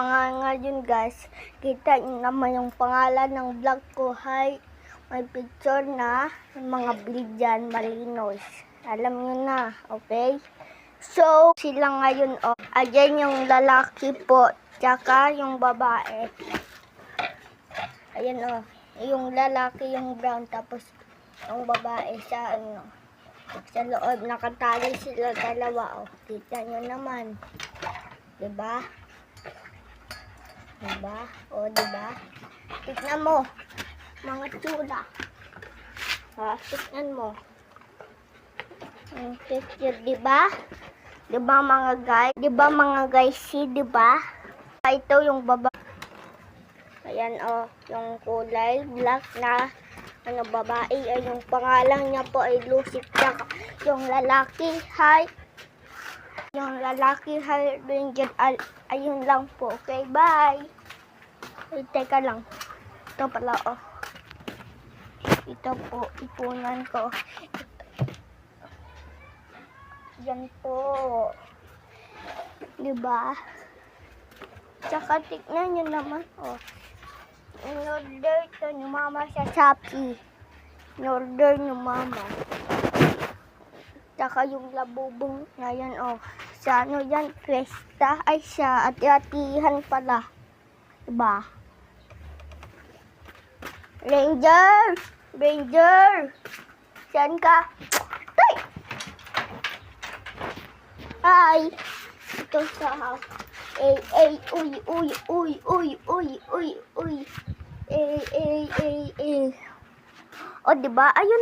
ngayon guys, kita niyo naman yung pangalan ng vlog ko. Hi, may picture na yung mga bilyan malinos. Alam niyo na, okay? So, sila ngayon, oh. Ayan yung lalaki po, tsaka yung babae. Ayan, oh. Yung lalaki, yung brown, tapos yung babae sa loob. Nakatali sila dalawa, oh. Kita niyo naman. Diba? Diba? O, diba? Tignan mo. Mga tsura. Ha? Tignan mo. Ang picture, diba? Diba mga guys? Diba mga guys? See, diba? Ito yung baba. Ayan o. Yung kulay black na babae. Ay, yung pangalan niya po ay Lucy. Yung lalaki, hi. Yung lalaki, hi. Ayun lang po. Okay, bye. Ay, teka lang. Ito pala, oh. Ito po, ipunan ko. Yan po. Diba? Tsaka, tignan nyo naman, oh. In-order ito ni mama sa Shopee. In-order ni mama. Tsaka yung labubong na yan, oh. Sa ano yan, Cresta. Ay, siya. Ati-atihan pala. Diba? Ranger! Ranger! Saan ka? Tay! Hi! Ito sa uy, uy, uy, uy, uy, uy, uy. O, diba? Ayun.